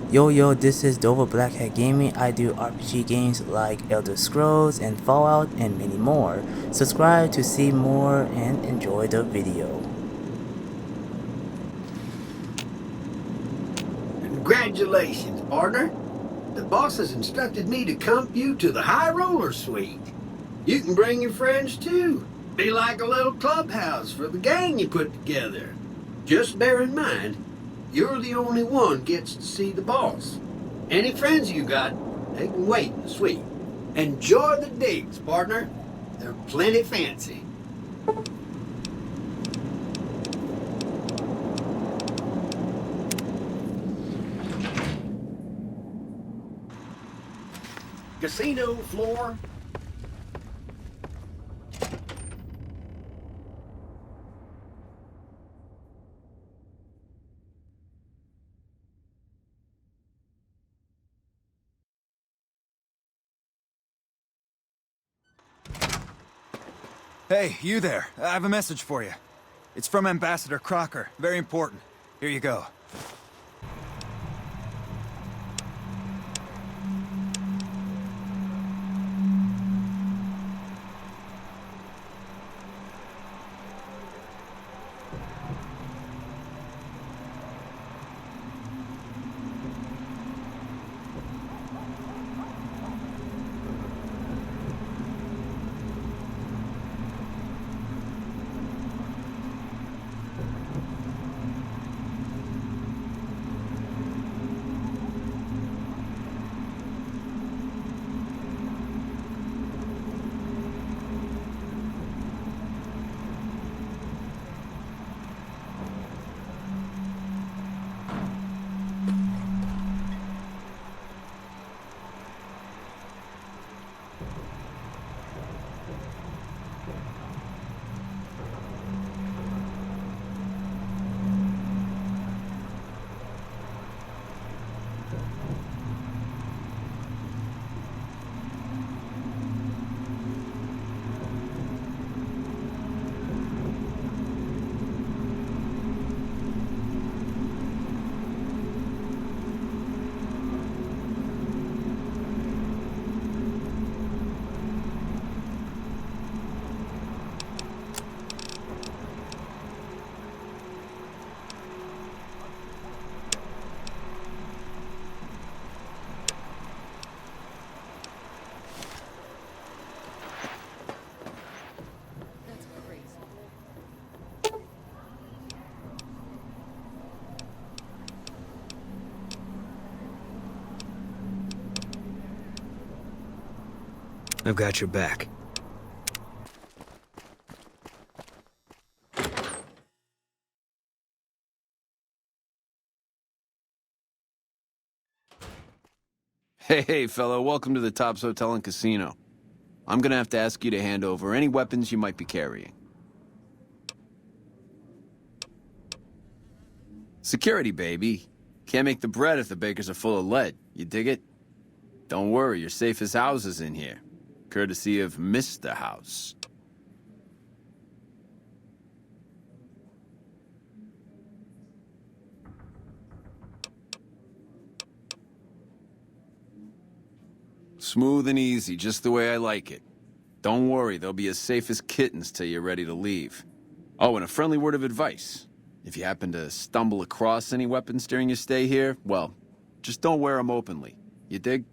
Yo, this is Dova Blackhat Gaming. I do RPG games like Elder Scrolls and Fallout and many more. Subscribe to see more and enjoy the video. Congratulations, partner. The boss has instructed me to comp you to the High Roller Suite. You can bring your friends too. Be like a little clubhouse for the gang you put together. Just bear in mind, you're the only one gets to see the boss. Any friends you got, they can wait in the suite. Enjoy the digs, partner. They're plenty fancy. Casino floor. Hey, you there. I have a message for you. It's from Ambassador Crocker. Very important. Here you go. I've got your back. Hey, fellow, welcome to the Tops Hotel and Casino. I'm gonna have to ask you to hand over any weapons you might be carrying. Security, baby. Can't make the bread if the bakers are full of lead. You dig it? Don't worry, you're safe as houses in here. Courtesy of Mr. House. Smooth and easy, just the way I like it. Don't worry, they'll be as safe as kittens till you're ready to leave. Oh, and a friendly word of advice. If you happen to stumble across any weapons during your stay here, well, just don't wear them openly. You dig?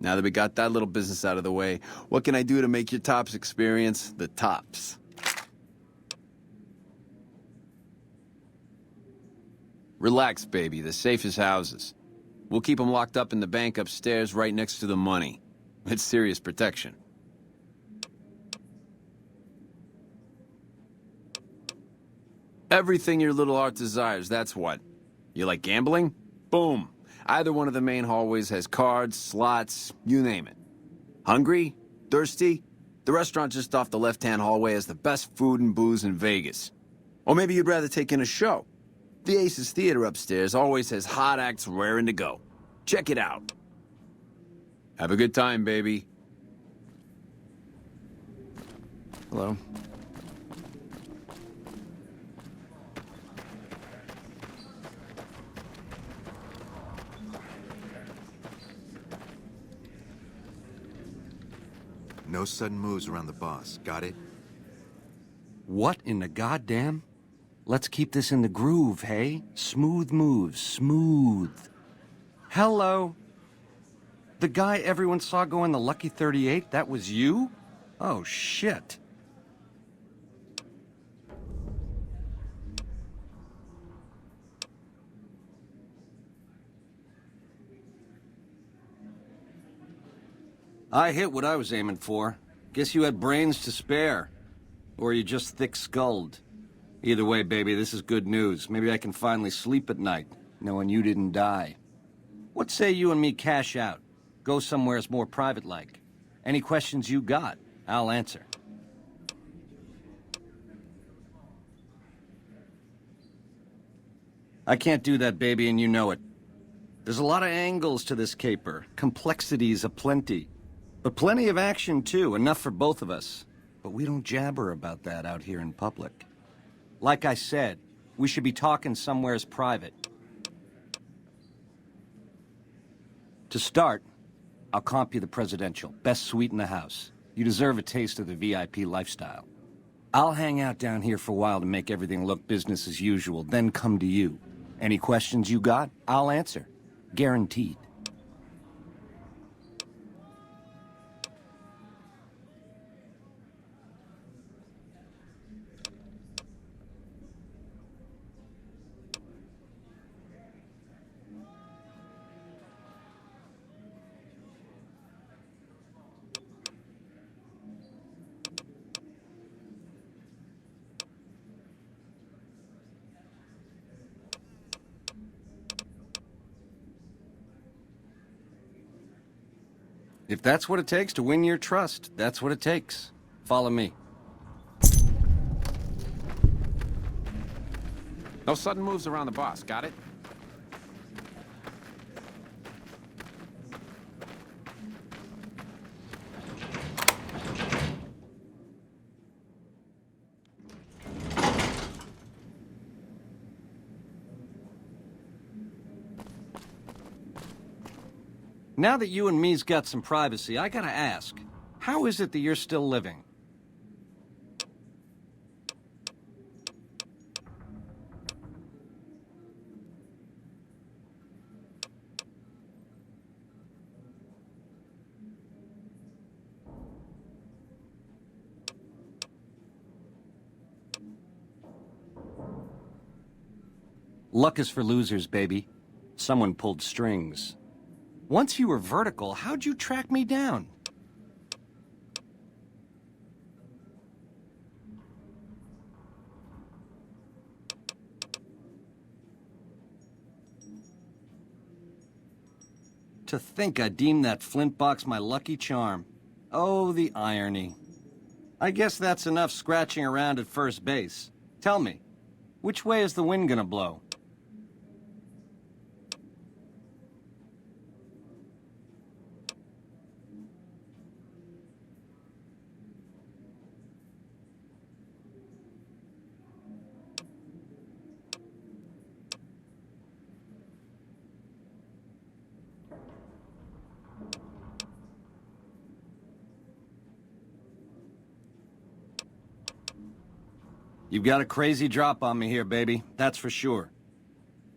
Now that we got that little business out of the way, what can I do to make your Tops experience the tops? Relax, baby. The safe as houses. We'll keep them locked up in the bank upstairs right next to the money. It's serious protection. Everything your little heart desires, that's what. You like gambling? Boom. Either one of the main hallways has cards, slots, you name it. Hungry? Thirsty? The restaurant just off the left-hand hallway has the best food and booze in Vegas. Or maybe you'd rather take in a show. The Aces Theater upstairs always has hot acts raring to go. Check it out. Have a good time, baby. Hello. No sudden moves around the boss. Got it? What in the goddamn? Let's keep this in the groove, hey? Smooth moves, smooth. Hello? The guy everyone saw go in the Lucky 38, that was you? Oh, shit. I hit what I was aiming for. Guess you had brains to spare. Or you just thick-skulled. Either way, baby, this is good news. Maybe I can finally sleep at night, knowing you didn't die. What say you and me cash out? Go somewheres more private-like. Any questions you got, I'll answer. I can't do that, baby, and you know it. There's a lot of angles to this caper. Complexities aplenty. But plenty of action, too. Enough for both of us. But we don't jabber about that out here in public. Like I said, we should be talking somewheres private. To start, I'll comp you the presidential. Best suite in the house. You deserve a taste of the VIP lifestyle. I'll hang out down here for a while to make everything look business as usual, then come to you. Any questions you got, I'll answer. Guaranteed. If that's what it takes to win your trust, that's what it takes. Follow me. No sudden moves around the boss, got it? Now that you and me's got some privacy, I gotta ask, how is it that you're still living? Luck is for losers, baby. Someone pulled strings. Once you were vertical, how'd you track me down? To think I deemed that flint box my lucky charm. Oh, the irony. I guess that's enough scratching around at first base. Tell me, which way is the wind gonna blow? You've got a crazy drop on me here, baby. That's for sure.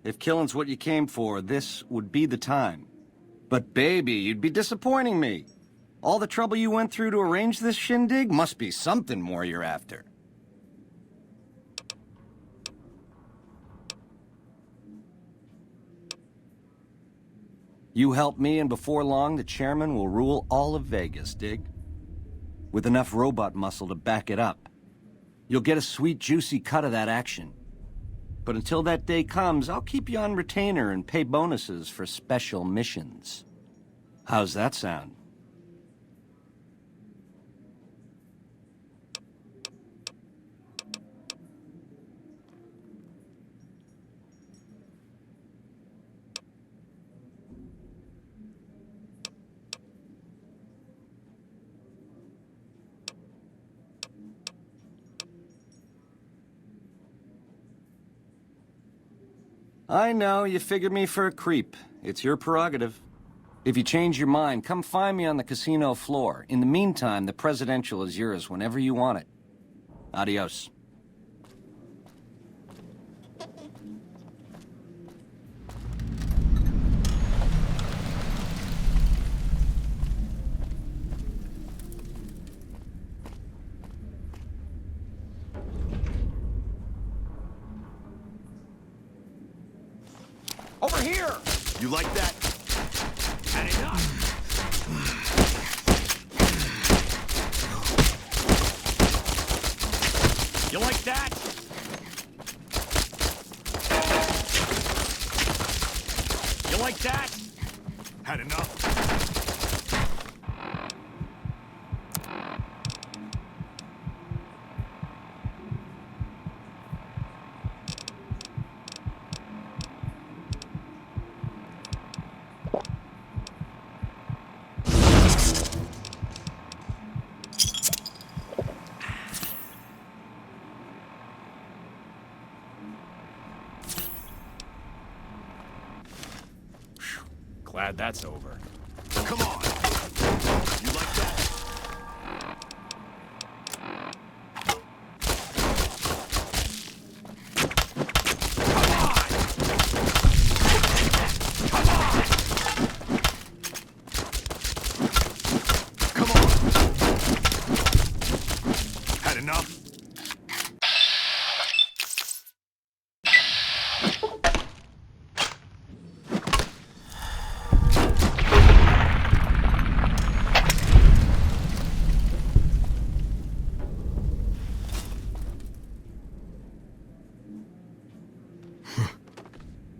If killing's what you came for, this would be the time. But baby, you'd be disappointing me. All the trouble you went through to arrange this shindig must be something more you're after. You help me, and before long, the chairman will rule all of Vegas, dig? With enough robot muscle to back it up. You'll get a sweet, juicy cut of that action. But until that day comes, I'll keep you on retainer and pay bonuses for special missions. How's that sound? I know, you figured me for a creep. It's your prerogative. If you change your mind, come find me on the casino floor. In the meantime, the presidential is yours whenever you want it. Adios. Over here! You like that? Had enough! You like that? You like that? Had enough? Glad that's over. Come on! You like that? Come on! Had enough?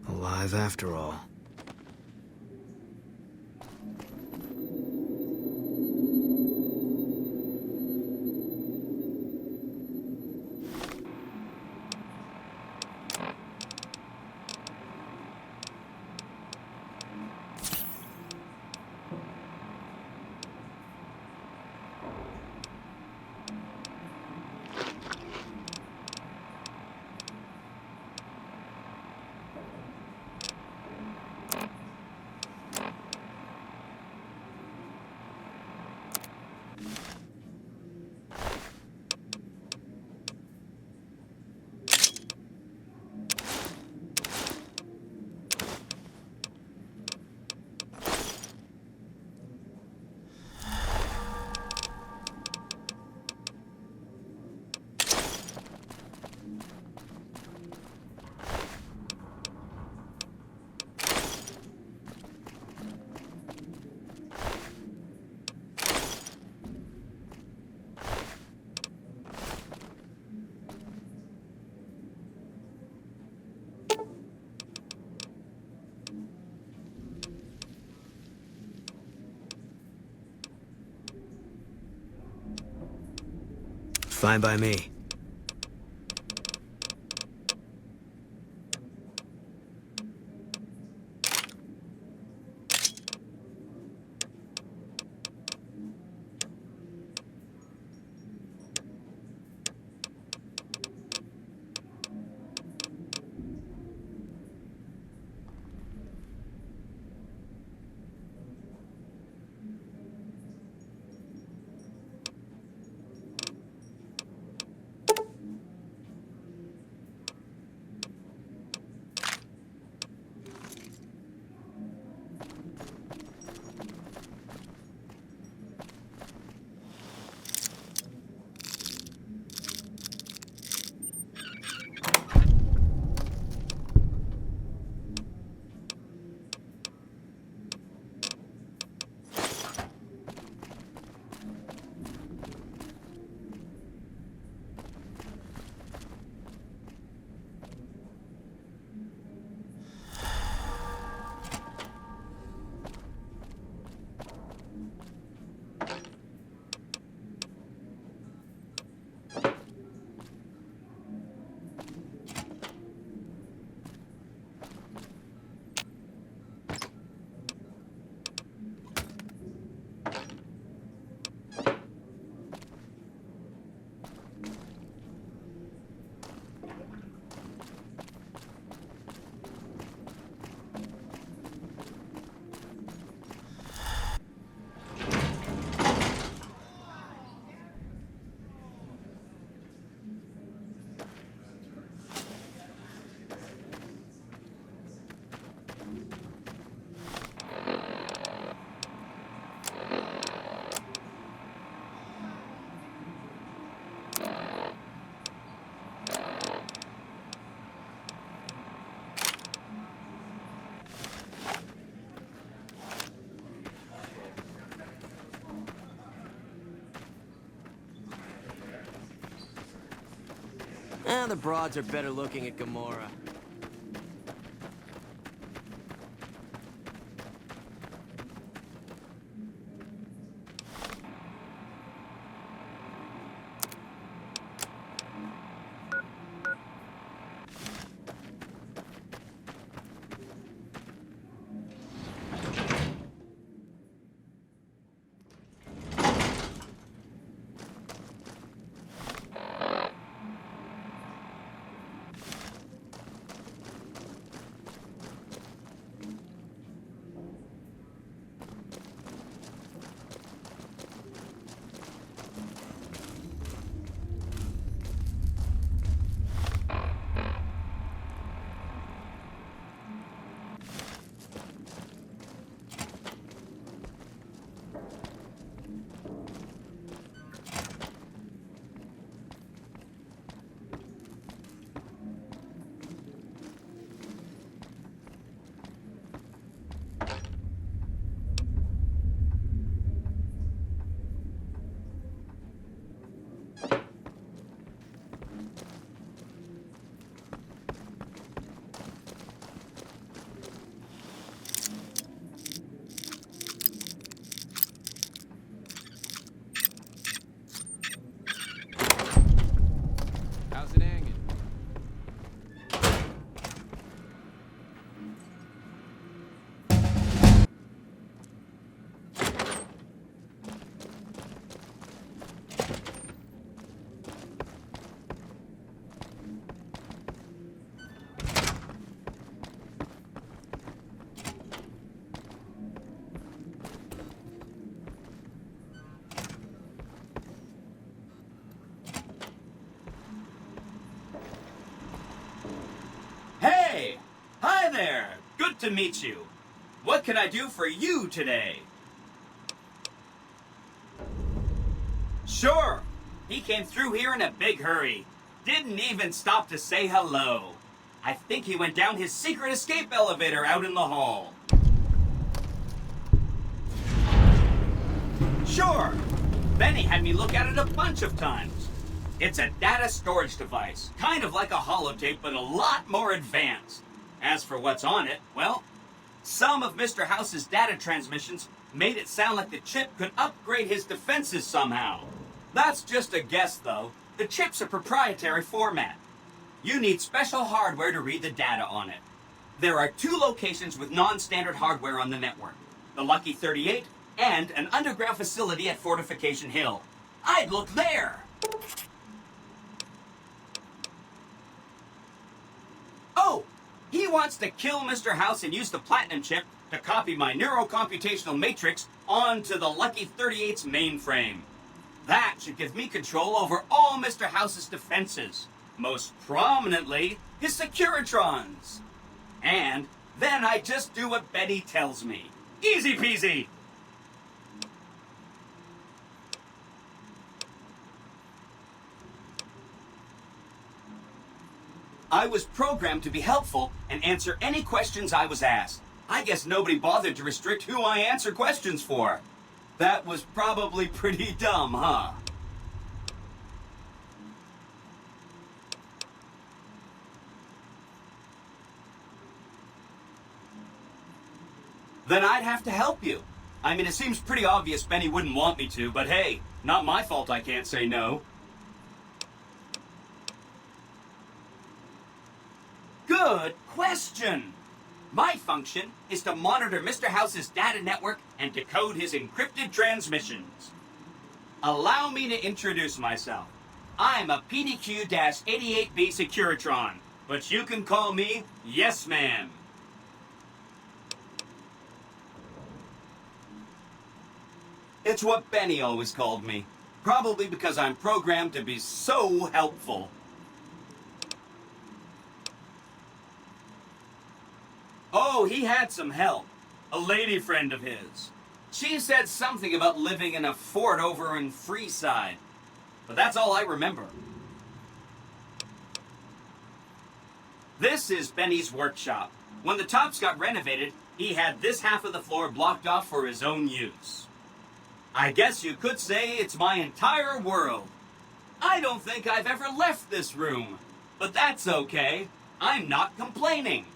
Alive after all. Fine by me. The broads are better looking at Gamora. How's it hanging? Hey! Hi there! Good to meet you. What can I do for you today? Sure! He came through here in a big hurry. Didn't even stop to say hello. I think he went down his secret escape elevator out in the hall. Sure! Benny had me look at it a bunch of times. It's a data storage device, kind of like a holotape, but a lot more advanced. As for what's on it, well, some of Mr. House's data transmissions made it sound like the chip could upgrade his defenses somehow. That's just a guess, though. The chip's a proprietary format. You need special hardware to read the data on it. There are 2 locations with non-standard hardware on the network. The Lucky 38 and an underground facility at Fortification Hill. I'd look there! Oh! He wants to kill Mr. House and use the Platinum chip to copy my neurocomputational matrix onto the Lucky 38's mainframe. That should give me control over all Mr. House's defenses. Most prominently, his Securitrons. And then I just do what Betty tells me. Easy peasy! I was programmed to be helpful and answer any questions I was asked. I guess nobody bothered to restrict who I answer questions for. That was probably pretty dumb, huh? Then I'd have to help you. I mean, it seems pretty obvious Benny wouldn't want me to, but hey, not my fault I can't say no. Good question. My function is to monitor Mr. House's data network and decode his encrypted transmissions. Allow me to introduce myself. I'm a PDQ-88B Securitron, but you can call me Yes Man. It's what Benny always called me, probably because I'm programmed to be so helpful. Oh, he had some help. A lady friend of his. She said something about living in a fort over in Freeside. But that's all I remember. This is Benny's workshop. When the tops got renovated, he had this half of the floor blocked off for his own use. I guess you could say it's my entire world. I don't think I've ever left this room. But that's okay. I'm not complaining.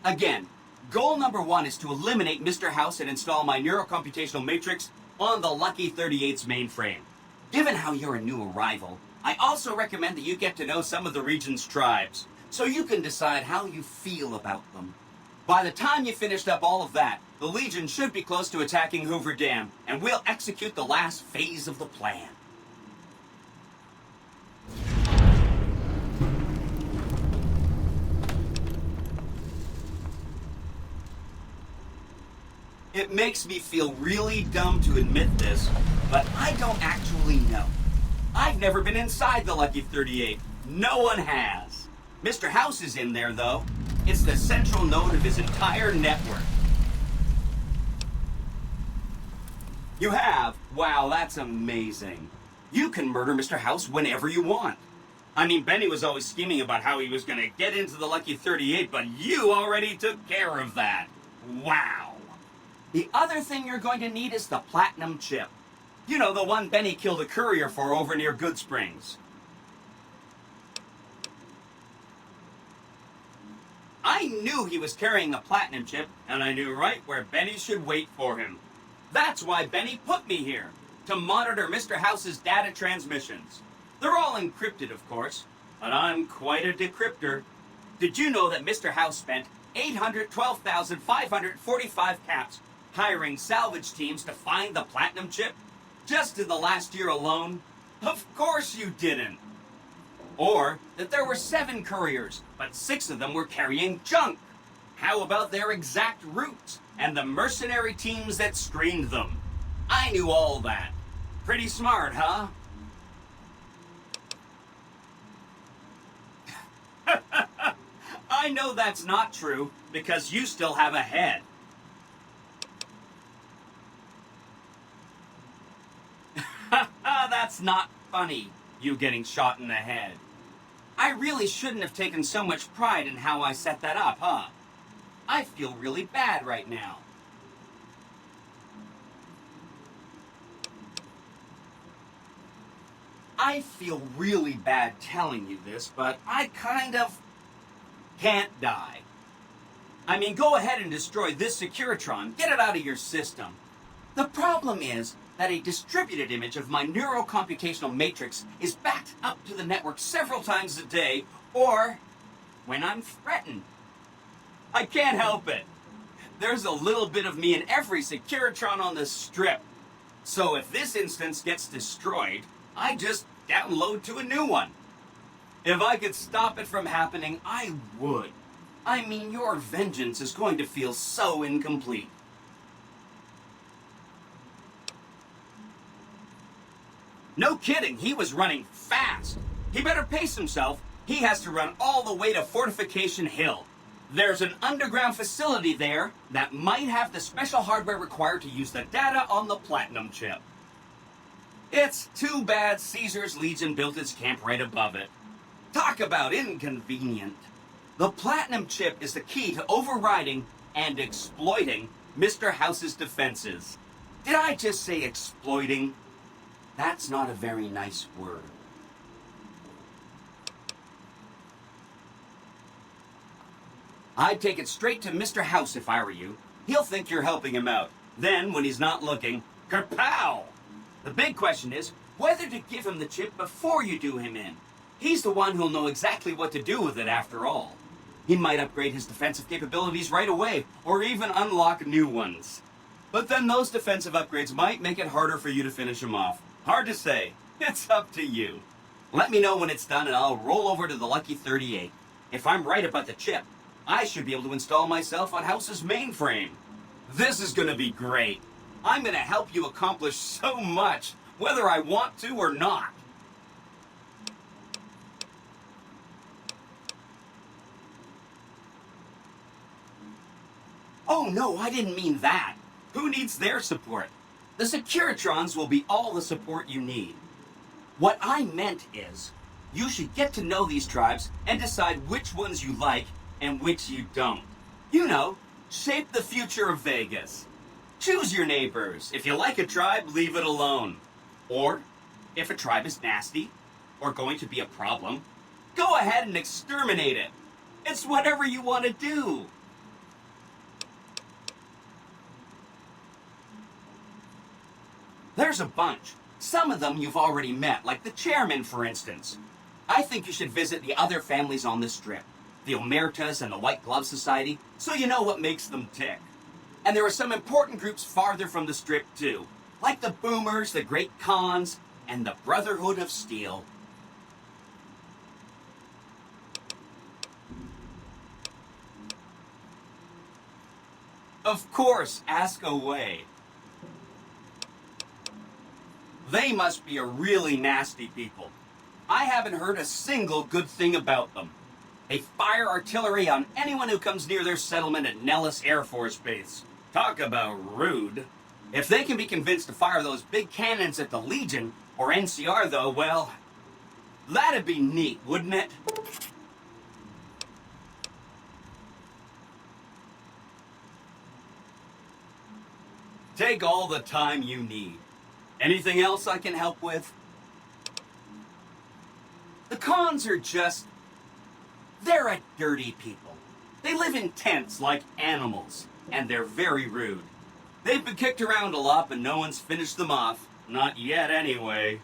Again, goal number 1 is to eliminate Mr. House and install my neurocomputational matrix on the Lucky 38's mainframe. Given how you're a new arrival, I also recommend that you get to know some of the region's tribes, so you can decide how you feel about them. By the time you finished up all of that, the Legion should be close to attacking Hoover Dam, and we'll execute the last phase of the plan. It makes me feel really dumb to admit this, but I don't actually know. I've never been inside the Lucky 38. No one has. Mr. House is in there, though. It's the central node of his entire network. You have? Wow, that's amazing. You can murder Mr. House whenever you want. I mean, Benny was always scheming about how he was going to get into the Lucky 38, but you already took care of that. Wow. The other thing you're going to need is the platinum chip. You know, the one Benny killed a courier for over near Good Springs. I knew he was carrying the platinum chip, and I knew right where Benny should wait for him. That's why Benny put me here, to monitor Mr. House's data transmissions. They're all encrypted, of course, but I'm quite a decryptor. Did you know that Mr. House spent 812,545 caps hiring salvage teams to find the platinum chip? Just in the last year alone? Of course you didn't. Or that there were 7 couriers, but 6 of them were carrying junk. How about their exact routes and the mercenary teams that screened them? I knew all that. Pretty smart, huh? I know that's not true, because you still have a head. That's not funny, you getting shot in the head. I really shouldn't have taken so much pride in how I set that up, huh? I feel really bad right now. I feel really bad telling you this, but I kind of can't die. I mean, go ahead and destroy this Securitron. Get it out of your system. The problem is that a distributed image of my neurocomputational matrix is backed up to the network several times a day, or when I'm threatened. I can't help it. There's a little bit of me in every Securitron on the strip. So if this instance gets destroyed, I just download to a new one. If I could stop it from happening, I would. I mean, your vengeance is going to feel so incomplete. No kidding, he was running fast. He better pace himself. He has to run all the way to Fortification Hill. There's an underground facility there that might have the special hardware required to use the data on the platinum chip. It's too bad Caesar's Legion built its camp right above it. Talk about inconvenient. The platinum chip is the key to overriding and exploiting Mr. House's defenses. Did I just say exploiting? That's not a very nice word. I'd take it straight to Mr. House if I were you. He'll think you're helping him out. Then, when he's not looking, kerpow! The big question is whether to give him the chip before you do him in. He's the one who'll know exactly what to do with it after all. He might upgrade his defensive capabilities right away, or even unlock new ones. But then those defensive upgrades might make it harder for you to finish him off. Hard to say. It's up to you. Let me know when it's done and I'll roll over to the Lucky 38. If I'm right about the chip, I should be able to install myself on House's mainframe. This is gonna be great. I'm gonna help you accomplish so much, whether I want to or not. Oh no, I didn't mean that. Who needs their support? The Securitrons will be all the support you need. What I meant is, you should get to know these tribes and decide which ones you like and which you don't. You know, shape the future of Vegas. Choose your neighbors. If you like a tribe, leave it alone. Or If a tribe is nasty, or going to be a problem, go ahead and exterminate it. It's whatever you want to do. There's a bunch. Some of them you've already met, like the chairman, for instance. I think you should visit the other families on this strip, the Omertas and the White Glove Society, so you know what makes them tick. And there are some important groups farther from the strip, too, like the Boomers, the Great Khans, and the Brotherhood of Steel. Of course, ask away. They must be a really nasty people. I haven't heard a single good thing about them. They fire artillery on anyone who comes near their settlement at Nellis Air Force Base. Talk about rude. If they can be convinced to fire those big cannons at the Legion, or NCR though, well, that'd be neat, wouldn't it? Take all the time you need. Anything else I can help with? The Khans are just... they're a dirty people. They live in tents like animals, and they're very rude. They've been kicked around a lot, but no one's finished them off. Not yet, anyway.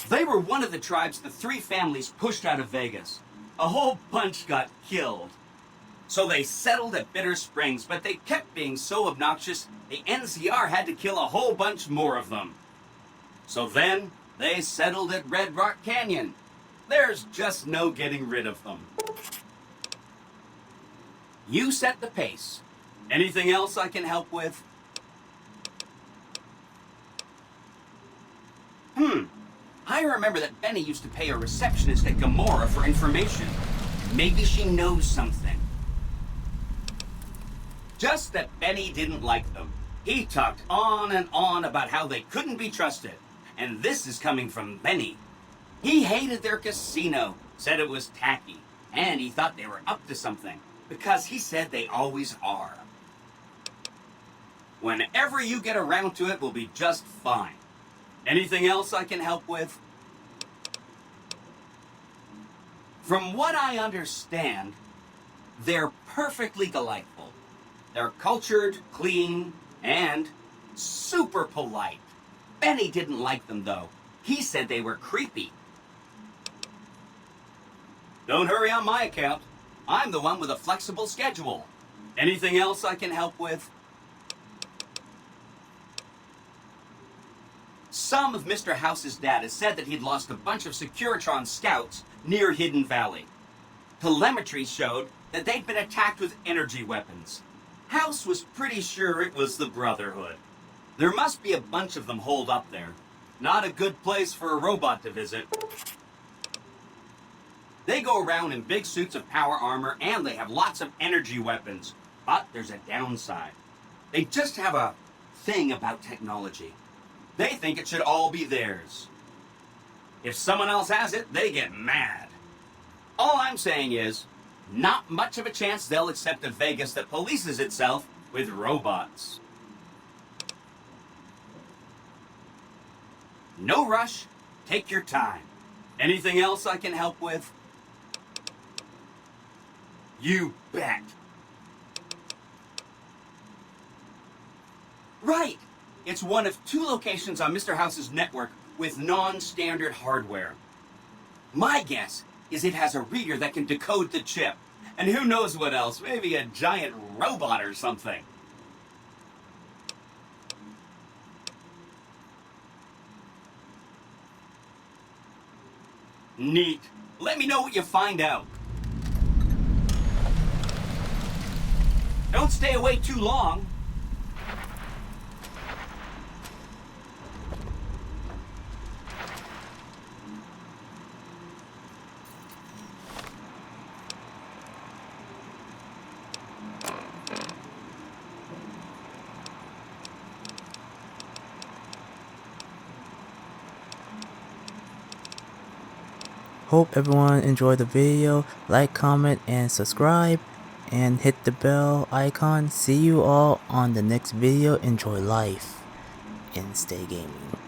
They were one of the tribes the three families pushed out of Vegas. A whole bunch got killed. So they settled at Bitter Springs, but they kept being so obnoxious, the NCR had to kill a whole bunch more of them. So then, they settled at Red Rock Canyon. There's just no getting rid of them. You set the pace. Anything else I can help with? I remember that Benny used to pay a receptionist at Gamora for information. Maybe she knows something. Just that Benny didn't like them. He talked on and on about how they couldn't be trusted. And this is coming from Benny. He hated their casino, said it was tacky, and he thought they were up to something, because he said they always are. Whenever you get around to it, we'll be just fine. Anything else I can help with? From what I understand, they're perfectly delightful. They're cultured, clean, and super polite. Benny didn't like them, though. He said they were creepy. Don't hurry on my account. I'm the one with a flexible schedule. Anything else I can help with? Some of Mr. House's data said that he'd lost a bunch of Securitron scouts near Hidden Valley. Telemetry showed that they'd been attacked with energy weapons. House was pretty sure it was the Brotherhood. There must be a bunch of them holed up there. Not a good place for a robot to visit. They go around in big suits of power armor, and they have lots of energy weapons. But there's a downside. They just have a thing about technology. They think it should all be theirs. If someone else has it, they get mad. All I'm saying is, not much of a chance they'll accept a Vegas that polices itself with robots. No rush. Take your time. Anything else I can help with? You bet. Right. It's one of 2 locations on Mr. House's network with non-standard hardware. My guess is it has a reader that can decode the chip. And who knows what else? Maybe a giant robot or something. Neat. Let me know what you find out. Don't stay away too long. Hope everyone enjoyed the video. Like, comment, and subscribe. And hit the bell icon. See you all on the next video. Enjoy life and stay gaming.